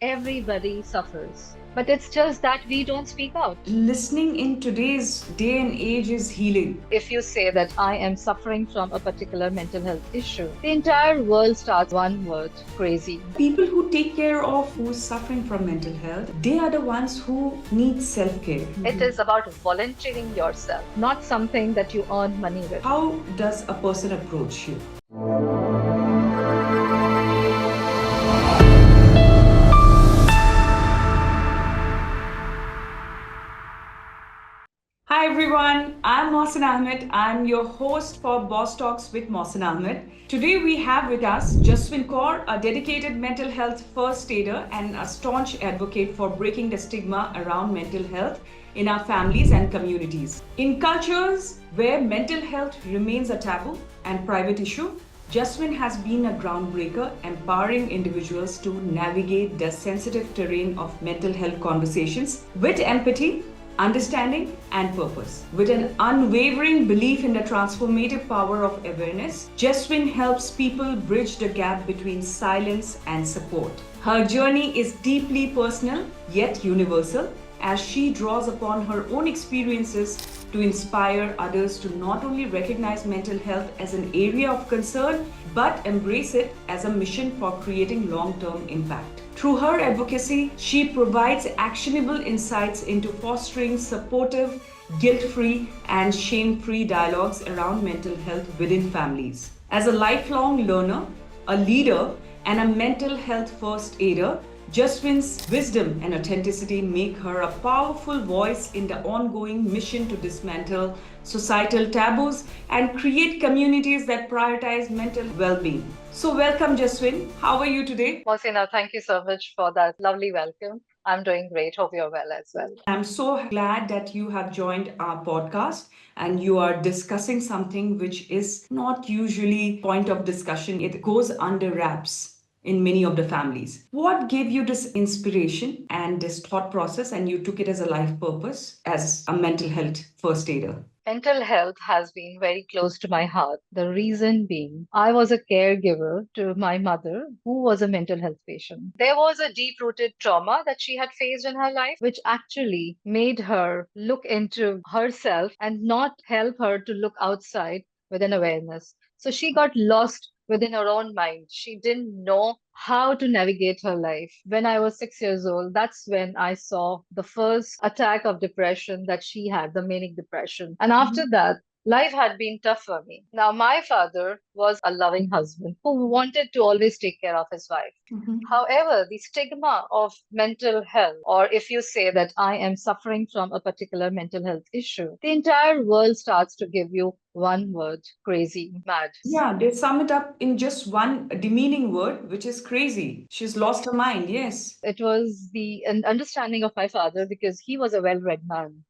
everybody suffers. But it's just that we don't speak out. Listening in today's day and age is healing. If you say that I am suffering from a particular mental health issue, the entire world starts one word, crazy. People who take care of who's suffering from mental health, they are the ones who need self-care. It is about volunteering yourself, not something that you earn money with. How does a person approach you? Hi everyone, I'm Mohsinaa Ahmad. I'm your host for Boss Talks with Mohsinaa Ahmad. Today we have with us Jaswin Kaur, a dedicated mental health first aider and a staunch advocate for breaking the stigma around mental health in our families and communities. In cultures where mental health remains a taboo and private issue, Jaswin has been a groundbreaker, empowering individuals to navigate the sensitive terrain of mental health conversations with empathy, understanding, and purpose. With an unwavering belief in the transformative power of awareness, Jaswin helps people bridge the gap between silence and support. Her journey is deeply personal yet universal, as she draws upon her own experiences to inspire others to not only recognize mental health as an area of concern, but embrace it as a mission for creating long-term impact. Through her advocacy, she provides actionable insights into fostering supportive, guilt-free, and shame-free dialogues around mental health within families. As a lifelong learner, a leader, and a mental health first aider, Jaswin's wisdom and authenticity make her a powerful voice in the ongoing mission to dismantle societal taboos and create communities that prioritize mental well-being. So welcome Jaswin. How are you today? Mohsinaa, thank you so much for that lovely welcome. I'm doing great. Hope you're well as well. I'm so glad that you have joined our podcast and you are discussing something which is not usually point of discussion. It goes under wraps in many of the families. What gave you this inspiration and this thought process and you took it as a life purpose as a mental health first aider? Mental health has been very close to my heart. The reason being, I was a caregiver to my mother who was a mental health patient. There was a deep rooted trauma that she had faced in her life, which actually made her look into herself and not help her to look outside with an awareness. So she got lost within her own mind. She didn't know how to navigate her life. When I was 6 years old, that's when I saw the first attack of depression that she had, the manic depression. And after that, life had been tough for me. Now, my father was a loving husband who wanted to always take care of his wife. However, the stigma of mental health, or if you say that I am suffering from a particular mental health issue, the entire world starts to give you one word, crazy, mad. Yeah, they sum it up in just one demeaning word, which is crazy. She's lost her mind, yes. It was the an understanding of my father because he was a well-read man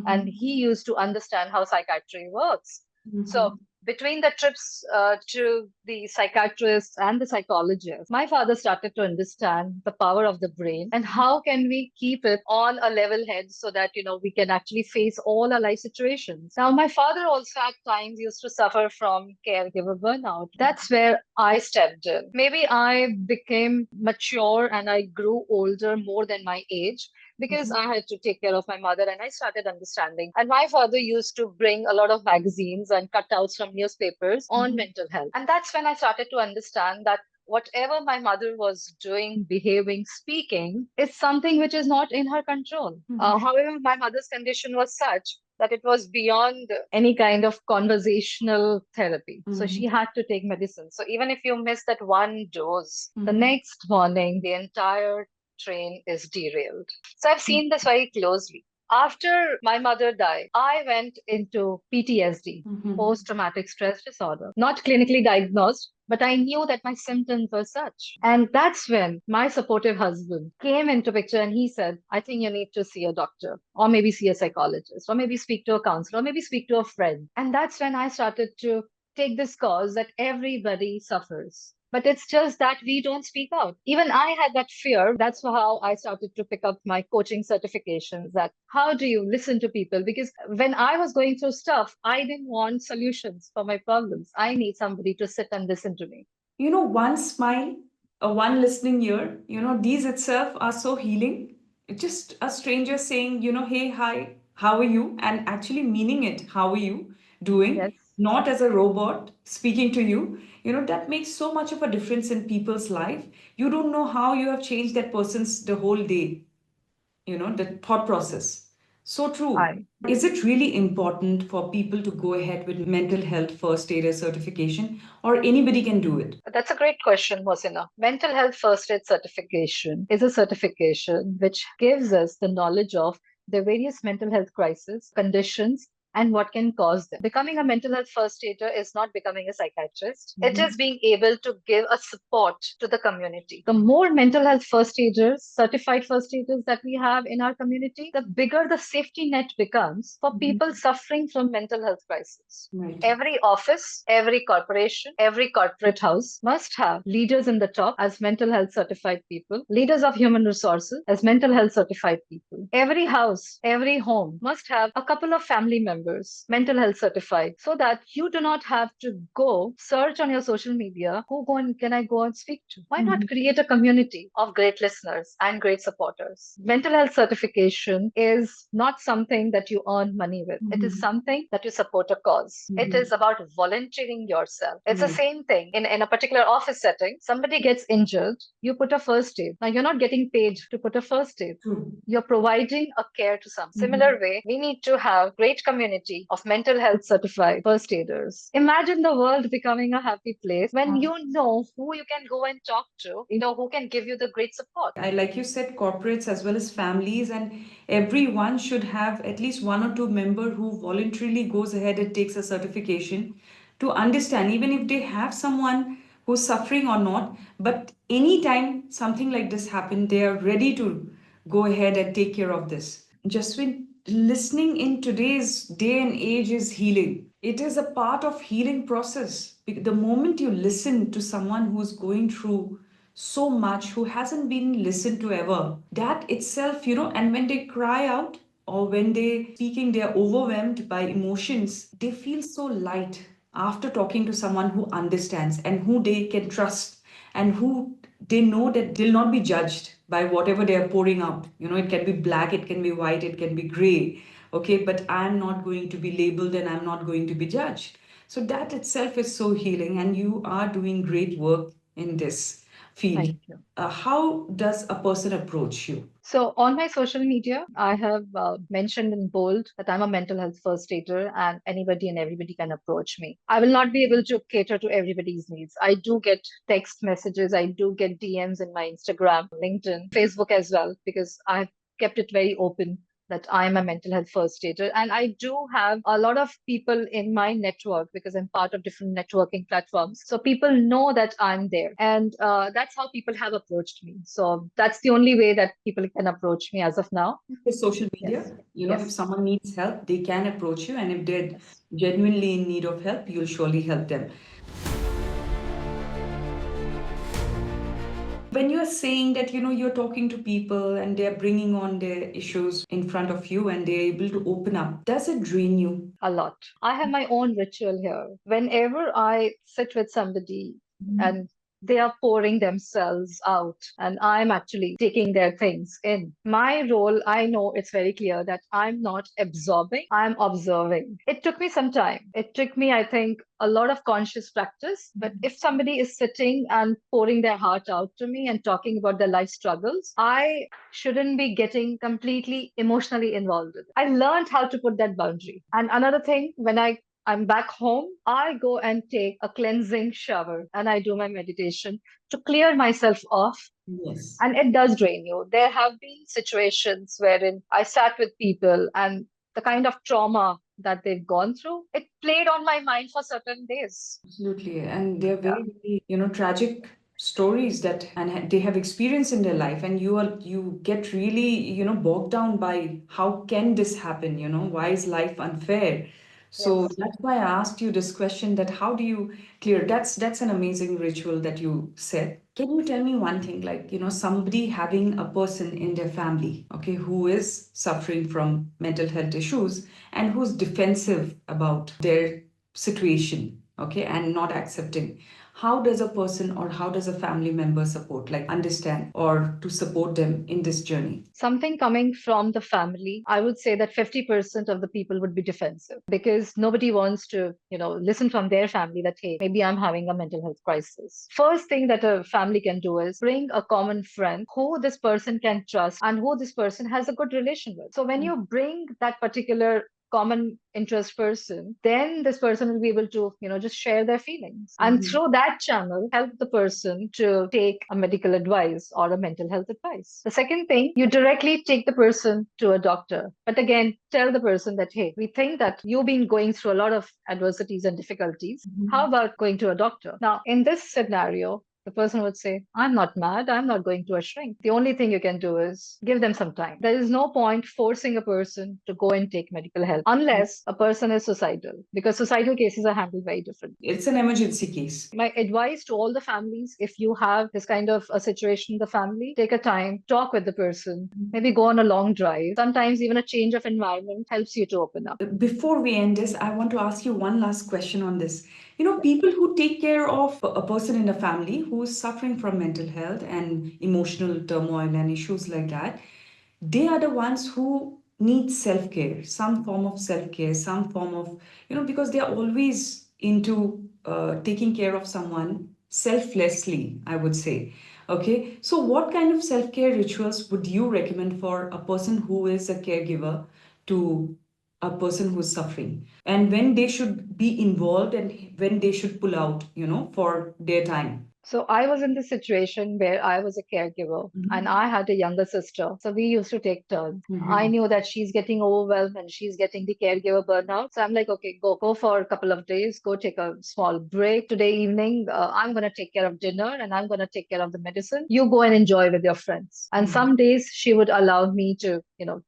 and he used to understand how psychiatry works. So between the trips to the psychiatrist and the psychologist, my father started to understand the power of the brain and how can we keep it on a level head so that we can actually face all our life situations. Now, my father also at times used to suffer from caregiver burnout. That's where I stepped in. Maybe I became mature and I grew older more than my age because I had to take care of my mother and I started understanding. And my father used to bring a lot of magazines and cutouts from newspapers on mental health. And that's when I started to understand that whatever my mother was doing, behaving, speaking is something which is not in her control. However, my mother's condition was such that it was beyond any kind of conversational therapy. So she had to take medicine. So even if you miss that one dose, the next morning, the entire train is derailed. So I've seen this very closely. After my mother died, I went into PTSD, post traumatic stress disorder, not clinically diagnosed, but I knew that my symptoms were such. And that's when my supportive husband came into picture and he said, I think you need to see a doctor or maybe see a psychologist or maybe speak to a counselor or maybe speak to a friend. And that's when I started to take this cause that everybody suffers. But it's just that we don't speak out. Even I had that fear. That's how I started to pick up my coaching certifications. That how do you listen to people? Because when I was going through stuff, I didn't want solutions for my problems. I need somebody to sit and listen to me. You know, one smile one listening ear, these itself are so healing. It's just a stranger saying, hey, hi, how are you? And actually meaning it, how are you doing? Yes, Not as a robot speaking to you. That makes so much of a difference in people's life. You don't know how you have changed that person's the whole day, the thought process. So true. I. Is it really important for people to go ahead with mental health first aider certification, or anybody can do it? That's a great question, Mohsinaa. Mental health first aid certification is a certification which gives us the knowledge of the various mental health crises, conditions, and what can cause them. Becoming a mental health first aider is not becoming a psychiatrist. It is being able to give a support to the community. The more mental health first aiders, certified first aiders that we have in our community, the bigger the safety net becomes for people suffering from mental health crisis. Right. Every office, every corporation, every corporate house must have leaders in the top as mental health certified people, leaders of human resources as mental health certified people. Every house, every home must have a couple of family members mental health certified so that you do not have to go search on your social media can I go and speak to? Why not create a community of great listeners and great supporters? Mental health certification is not something that you earn money with. It is something that you support a cause. It is about volunteering yourself. It's the same thing in a particular office setting. Somebody gets injured, you put a first aid. Now, you're not getting paid to put a first aid. True. You're providing a care to some. Similar way, we need to have great community of mental health certified first aiders. Imagine the world becoming a happy place when you know who you can go and talk to, who can give you the great support. I like you said, corporates as well as families, and everyone should have at least one or two member who voluntarily goes ahead and takes a certification to understand, even if they have someone who's suffering or not. But anytime something like this happen, they are ready to go ahead and take care of this. Jaswin, listening in today's day and age is healing. It is a part of healing process. The moment you listen to someone who's going through so much, who hasn't been listened to ever, that itself, and when they cry out or when they speaking, they're overwhelmed by emotions, they feel so light after talking to someone who understands and who they can trust, and who they know that they'll not be judged by whatever they are pouring out. It can be black, it can be white, it can be gray. Okay, but I'm not going to be labeled and I'm not going to be judged. So that itself is so healing, and you are doing great work in this field. Thank you. How does a person approach you? So on my social media, I have mentioned in bold that I'm a mental health first aider and anybody and everybody can approach me. I will not be able to cater to everybody's needs. I do get text messages, I do get DMs in my Instagram, LinkedIn, Facebook as well, because I've kept it very open that I'm a mental health first aider. And I do have a lot of people in my network because I'm part of different networking platforms. So people know that I'm there. And that's how people have approached me. So that's the only way that people can approach me as of now. The social Yes. media, if Yes. someone needs help, they can approach you, and if they're Yes. genuinely in need of help, you'll surely help them. When you're saying that, you're talking to people and they're bringing on their issues in front of you and they're able to open up, does it drain you? A lot. I have my own ritual here. Whenever I sit with somebody and they are pouring themselves out and I'm actually taking their things in. My role, I know it's very clear that I'm not absorbing, I'm observing. It took me some time. It took me, I think, a lot of conscious practice. But if somebody is sitting and pouring their heart out to me and talking about their life struggles, I shouldn't be getting completely emotionally involved with it. I learned how to put that boundary. And another thing, when I'm back home, I go and take a cleansing shower and I do my meditation to clear myself off. Yes. And it does drain you. There have been situations wherein I sat with people and the kind of trauma that they've gone through, it played on my mind for certain days. Absolutely. And they're Yeah. very, very, tragic stories that and they have experienced in their life, and you get really, bogged down by how can this happen, why is life unfair? So Yes. that's why I asked you this question, that how do you clear? That's an amazing ritual that you said. Can you tell me one thing, like, somebody having a person in their family, okay, who is suffering from mental health issues and who's defensive about their situation, okay, and not accepting. how does a person or how does a family member support, like understand or to support them in this journey? Something coming from the family, I would say that 50% of the people would be defensive because nobody wants to, listen from their family that, hey, maybe I'm having a mental health crisis. First thing that a family can do is bring a common friend who this person can trust and who this person has a good relation with. So when you bring that particular common interest person, then this person will be able to, just share their feelings. And through that channel, help the person to take a medical advice or a mental health advice. The second thing, you directly take the person to a doctor. But again, tell the person that, hey, we think that you've been going through a lot of adversities and difficulties. How about going to a doctor? Now, in this scenario, the person would say, I'm not mad. I'm not going to a shrink. The only thing you can do is give them some time. There is no point forcing a person to go and take medical help unless a person is suicidal, because suicidal cases are handled very differently. It's an emergency case. My advice to all the families, if you have this kind of a situation in the family, take a time, talk with the person, maybe go on a long drive. Sometimes even a change of environment helps you to open up. Before we end this, I want to ask you one last question on this. You know, people who take care of a person in a family who is suffering from mental health and emotional turmoil and issues like that, they are the ones who need self care, some form of self care, some form of, because they are always into taking care of someone selflessly, I would say. Okay, so what kind of self care rituals would you recommend for a person who is a caregiver to a person who's suffering, and when they should be involved and when they should pull out, for their time? So I was in this situation where I was a caregiver and I had a younger sister. So we used to take turns. I knew that she's getting overwhelmed and she's getting the caregiver burnout. So I'm like, okay, go for a couple of days, go take a small break. Today evening, I'm going to take care of dinner and I'm going to take care of the medicine. You go and enjoy with your friends. And some days she would allow me to,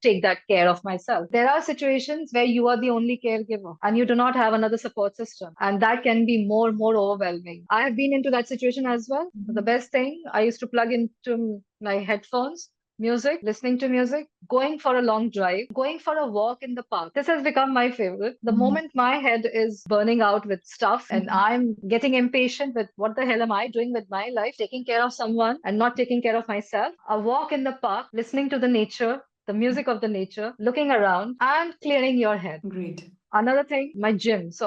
take that care of myself. There are situations where you are the only caregiver and you do not have another support system. And that can be more overwhelming. I have been into that situation as well. The best thing, I used to plug into my headphones, music, listening to music, going for a long drive, going for a walk in the park. This has become my favorite. The moment my head is burning out with stuff and I'm getting impatient with what the hell am I doing with my life, taking care of someone and not taking care of myself, a walk in the park, listening to the nature, the music of the nature, looking around and clearing your head. Great. Another thing, my gym. So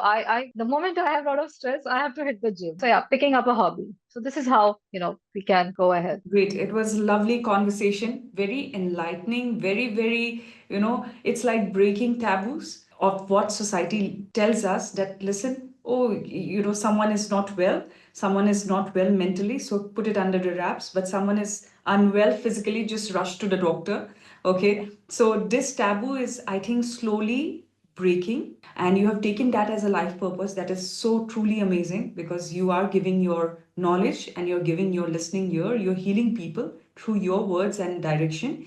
the moment I have a lot of stress, I have to hit the gym. So yeah, picking up a hobby. So this is how, we can go ahead. Great. It was a lovely conversation, very enlightening, very, it's like breaking taboos of what society tells us that, listen, oh, someone is not well, someone is not well mentally, so put it under the wraps, but someone is unwell physically, just rush to the doctor. Okay. So this taboo is, I think, slowly breaking, and you have taken that as a life purpose. That is so truly amazing, because you are giving your knowledge and you're giving your listening ear, you're healing people through your words and direction.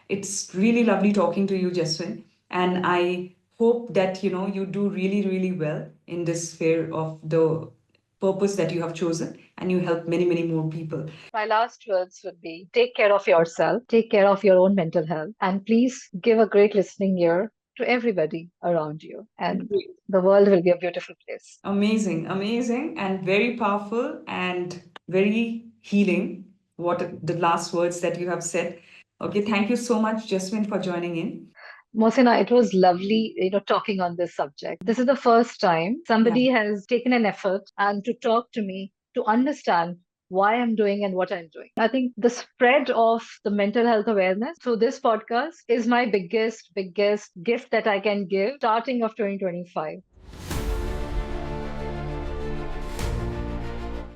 It's really lovely talking to you, Jaswin, and I hope that you do really well in this sphere of the purpose that you have chosen, and you help many more people. My last words would be take care of yourself, take care of your own mental health, and please give a great listening ear to everybody around you. And the world will be a beautiful place. Amazing, and very powerful and very healing. What the last words that you have said. Okay, thank you so much, Jasmine, for joining in. Mohsinaa, it was lovely, talking on this subject. This is the first time somebody has taken an effort and to talk to me to understand why I'm doing and what I'm doing. I think the spread of the mental health awareness through this podcast is my biggest gift that I can give starting of 2025.